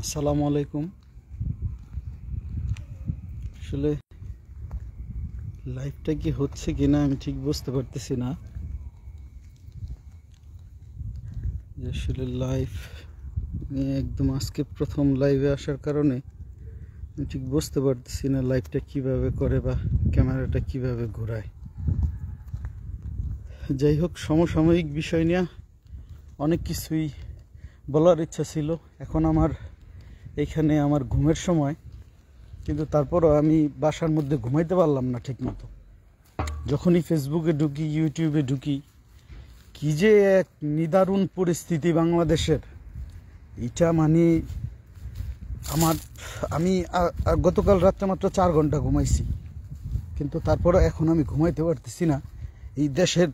আসসালামু আলাইকুম। আসলে লাইভটা কি হচ্ছে কিনা আমি ঠিক বুঝতে পারতেছি না। যে আসলে লাইভ একদম আজকে প্রথম লাইভে আসার কারণে আমি ঠিক বুঝতে পারতেছি না লাইভটা কিভাবে করে বা ক্যামেরাটা কিভাবে ঘোরায়। যাই হোক, সমসাময়িক বিষয় নিয়ে অনেক কিছুই বলার ইচ্ছা ছিল। এখন এখানে আমার ঘুমের সময়, কিন্তু তারপরও আমি বাসার মধ্যে ঘুমাইতে পারলাম না ঠিক মতো। যখনই ফেসবুকে ঢুকি, ইউটিউবে ঢুকি, কি যে এক নিদারুণ পরিস্থিতি বাংলাদেশের, এটা মানে আমি গতকাল রাত্রে মাত্র 4 ঘন্টা ঘুমাইছি, কিন্তু তারপরে এখন আমি ঘুমাইতে পারতেছি না। এই দেশের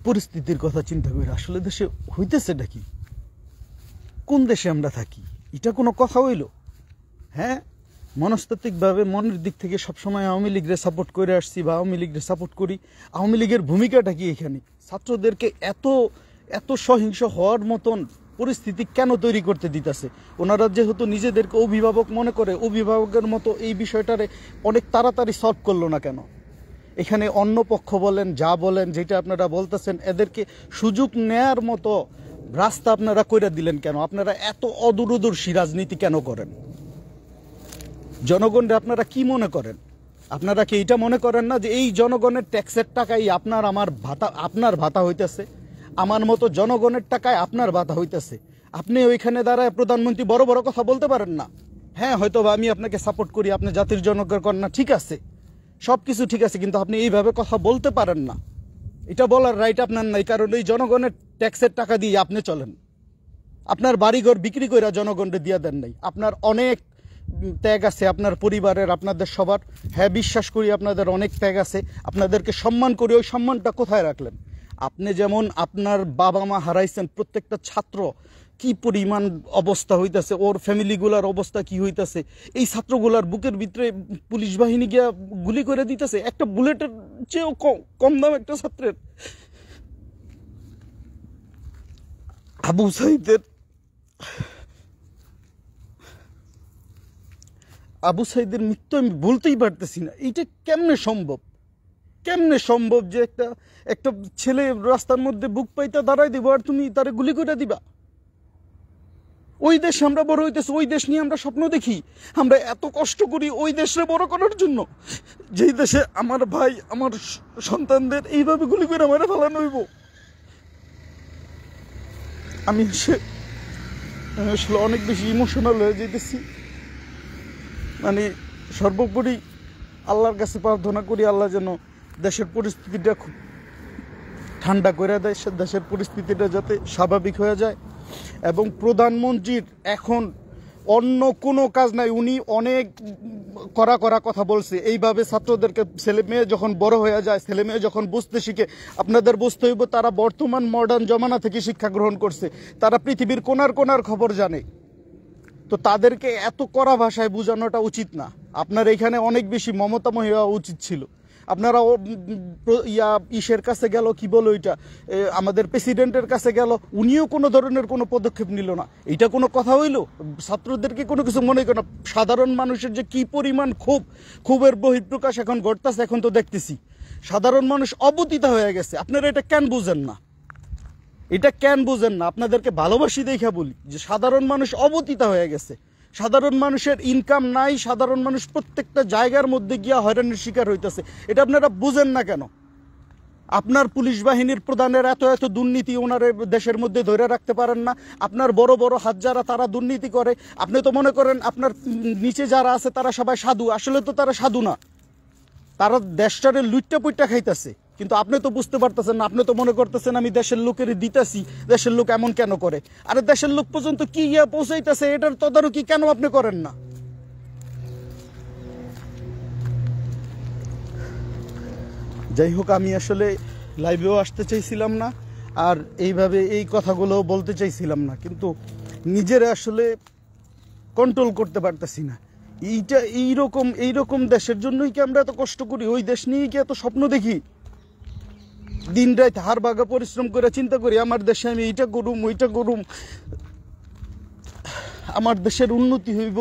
পরিস্থিতির কথা চিন্তা করি, আসলে দেশে হইতেছেটা কি, কোন দেশে আমরা থাকি, এটা কোনো কথা হইল? হ্যাঁ, মনস্তাত্ত্বিকভাবে মনের দিক থেকে সবসময় আওয়ামী লীগরে সাপোর্ট করে আসছি বা আওয়ামী লীগরে সাপোর্ট করি। আওয়ামী লীগের ভূমিকাটা কি এখানে? ছাত্রদেরকে এত এত সহিংস হওয়ার মতন পরিস্থিতি কেন তৈরি করতে দিতেছে? ওনারা যেহেতু নিজেদেরকে অভিভাবক মনে করে, অভিভাবকের মতো এই বিষয়টারে অনেক তাড়াতাড়ি সলভ করলো না কেন? এখানে অন্য পক্ষ বলেন, যা বলেন, যেটা আপনারা বলতেছেন, এদেরকে সুযোগ নেয়ার মতো রাস্তা আপনারা কইরা দিলেন কেন? আপনারা এত অদূরদর্শী রাজনীতি কেন করেন? জনগণরা আপনারা কি মনে করেন? আপনারা কি এইটা মনে করেন না যে এই জনগণের ট্যাক্সের টাকায় আপনার ভাতা হইতেছে? আমার মতো জনগণের টাকায় আপনার ভাতা হইতেছে। আপনি ওইখানে দাঁড়ায় প্রধানমন্ত্রী বড় বড় কথা বলতে পারেন না? হ্যাঁ, হয়তো আমি আপনাকে সাপোর্ট করি, আপনি জাতির জনকের কন্যা, ঠিক আছে, সব কিছু ঠিক আছে, কিন্তু আপনি এইভাবে কথা বলতে পারেন না। এটা বলার রাইট আপনার নাই, কারণ এই জনগণের ট্যাক্সের টাকা দিয়ে আপনি চলেন। আপনার বাড়িঘর বিক্রি করে জনগণকে দিয়ে দেন নাই। আপনার অনেক ত্যাগ আছে, আপনার পরিবারের, আপনাদের সবার। হ্যাঁ, বিশ্বাস করি আপনাদের অনেক ত্যাগ আছে, আপনাদেরকে সম্মান করি। ওই সম্মানটা কোথায় রাখলেন? আপনি যেমন আপনার বাবা মা হারাইছেন, প্রত্যেকটা ছাত্র কি পরিমাণ অবস্থা হইতেছে, ওর ফ্যামিলিগুলার অবস্থা কি হইতেছে, এই ছাত্রগুলার বুকের ভিতরে পুলিশ বাহিনী গিয়া গুলি করে দিতেছে একটা বুলেটের চেয়েও কম দাম একটা ছাত্রের। আবু সাইদের মৃত্যু আমি বলতেই পারতেছি না। এইটা কেমনে সম্ভব? কেমনে সম্ভব যে একটা ছেলে রাস্তার মধ্যে বুক পাইতা দাঁড়াই দিব আর তুমি তারে গুলি করে দিবা? ওই দেশ আমরা বড় হইতেছে, ওই দেশ নিয়ে আমরা স্বপ্ন দেখি, আমরা এত কষ্ট করি ওই দেশে বড় করার জন্য, যেই দেশে আমার ভাই, আমার সন্তানদের এইভাবে গুলি করে মেরে ফেলানো হইব। আমি আসলে অনেক বেশি ইমোশনাল হয়ে যেতেছি। মানে সর্বোপরি আল্লাহর কাছে প্রার্থনা করি, আল্লাহ যেন দেশের পরিস্থিতিটা খুব ঠান্ডা করে দেয়, দেশের পরিস্থিতিটা যাতে স্বাভাবিক হয়ে যায়। এবং প্রধানমন্ত্রীর এখন অন্য কোনো কাজ নাই, উনি অনেক কড়া কথা বলছে। এইভাবে ছাত্রদেরকে, ছেলে মেয়ে যখন বড় হয়ে যায়, ছেলে মেয়ে যখন বুঝতে শিখে, আপনাদের বুঝতে হইব তারা বর্তমান মডার্ন জমানা থেকে শিক্ষা গ্রহণ করছে, তারা পৃথিবীর কোনার খবর জানে। তো তাদেরকে এত কড়া ভাষায় বোঝানোটা উচিত না। আপনার এখানে অনেক বেশি মমতাময় হওয়া উচিত ছিল। আপনারা ইসের কাছে গেল, কি বলো ওইটা, আমাদের প্রেসিডেন্টের কাছে গেল, উনিও কোনো ধরনের কোনো পদক্ষেপ নিল না। এটা কোনো কথা হইল? ছাত্রদেরকে কোনো কিছু মনে করে না। সাধারণ মানুষের যে কি পরিমাণ ক্ষোভের বহিঃপ্রকাশ এখন ঘটতেছে, এখন তো দেখতেছি সাধারণ মানুষ অবতীতা হয়ে গেছে। আপনারা এটা কেন বুঝেন না? এটা কেন বুঝেন না? আপনাদেরকে ভালোবাসি দেখা বলি যে সাধারণ মানুষ অবতীতা হয়ে গেছে। সাধারণ মানুষের ইনকাম নাই, সাধারণ মানুষ প্রত্যেকটা জায়গার মধ্যে গিয়া হয়রানির শিকার হইতেছে। এটা আপনারা বুঝেন না কেন? আপনার পুলিশ বাহিনীর প্রধানের এত দুর্নীতি, ওনার দেশের মধ্যে ধরে রাখতে পারেন না। আপনার বড় বড় হাত যারা, তারা দুর্নীতি করে। আপনি তো মনে করেন আপনার নিচে যারা আছে তারা সবাই সাধু, আসলে তো তারা সাধু না, তারা দেশটারে লুটটা পুইটটা খাইতেছে। কিন্তু আপনি তো বুঝতে পারতেছেন না, আপনি তো মনে করতেছেন আমি দেশের লোকের দিতেছি, দেশের লোক এমন কেন করে? আরে দেশের লোক পর্যন্ত কি গিয়া পৌঁছাইতেছে, এটার তদারকি কেন আপনি করেন না? যাই হোক, আমি আসলে লাইভেও আসতে চাইছিলাম না, আর এইভাবে এই কথাগুলোও বলতে চাইছিলাম না, কিন্তু নিজেরা আসলে কন্ট্রোল করতে পারতেছি না। এইরকম দেশের জন্যই কি আমরা এত কষ্ট করি? ওই দেশ নিয়ে কি এত স্বপ্ন দেখি? দিন রাত হাড় ভাঙা পরিশ্রম করে চিন্তা করি আমার দেশে আমি এইটা করুম, ওইটা করুম। আমার দেশের উন্নতি হইব,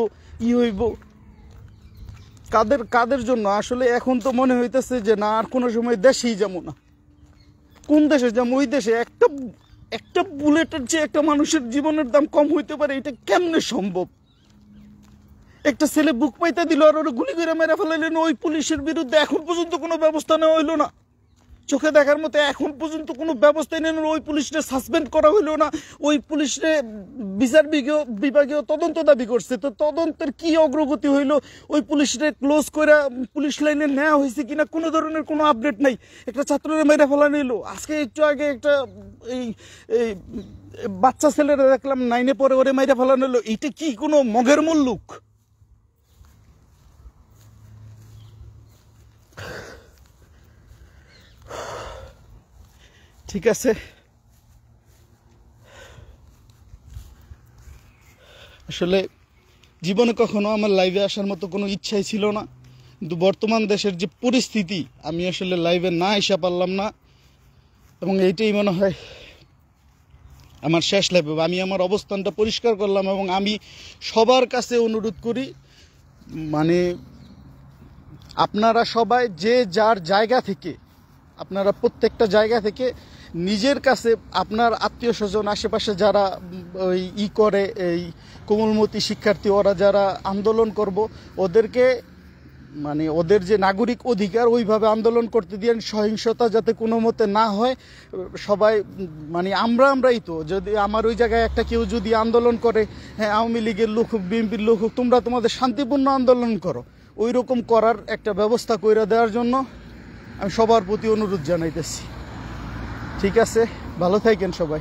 হইব, কাদের জন্য? আসলে এখন তো মনে হইতেছে যে না, আর কোনো সময় দেশেই যাবো না। কোন দেশে যাবো? ওই দেশে একটা বুলেটের চেয়ে একটা মানুষের জীবনের দাম কম হইতে পারে? এটা কেমনে সম্ভব? একটা ছেলে বুক পাইতে দিল আর ওরা গুলি করে মেরে ফেলাইলেন। ওই পুলিশের বিরুদ্ধে এখন পর্যন্ত কোনো ব্যবস্থা নেওয়া হইলো না। চোখে দেখার মতো এখন পর্যন্ত কোনো ব্যবস্থা নেই। ওই পুলিশকে সাসপেন্ড করা হইলো না। ওই পুলিশে বিচার বিভাগীয় তদন্ত দাবি করছে, তো তদন্তের কি অগ্রগতি হইলো? ওই পুলিশকে ক্লোজ করে পুলিশ লাইনে নেওয়া হয়েছে কিনা কোনো ধরনের কোনো আপডেট নাই। একটা ছাত্ররা মেরে ফেলা নিল। আজকে একটু আগে একটা এই বাচ্চা ছেলেরা দেখলাম 9-এ পরে, ওরে মেরে ফেলা নিল। এইটা কি কোনো মগের মুল্লুক? ঠিক আছে, আসলে জীবনে কখনো আমার লাইভে আসার মতো কোনো ইচ্ছাই ছিল না, কিন্তু বর্তমান দেশের যে পরিস্থিতি, আমি আসলে লাইভে না এসে পারলাম না। এবং এইটাই মনে হয় আমার শেষ লাইভ। আমি আমার অবস্থানটা পরিষ্কার করলাম এবং আমি সবার কাছে অনুরোধ করি, মানে আপনারা সবাই যে যার জায়গা থেকে, আপনারা প্রত্যেকটা জায়গা থেকে নিজের কাছে আপনার আত্মীয় স্বজন আশেপাশে যারা ওই করে, এই কোমলমতি শিক্ষার্থী, ওরা যারা আন্দোলন করব, ওদেরকে মানে ওদের যে নাগরিক অধিকার ওইভাবে আন্দোলন করতে দিয়ে সহিংসতা যাতে কোনো মতে না হয়। সবাই মানে আমরাই তো, যদি আমার ওই জায়গায় একটা কেউ যদি আন্দোলন করে, হ্যাঁ আওয়ামী লীগের লোক হোক, বিএনপির লোক হোক, তোমরা তোমাদের শান্তিপূর্ণ আন্দোলন করো, ওই রকম করার একটা ব্যবস্থা করে দেওয়ার জন্য আমি সবার প্রতি অনুরোধ জানাইতেছি। ঠিক আছে, ভালো থাকেন সবাই।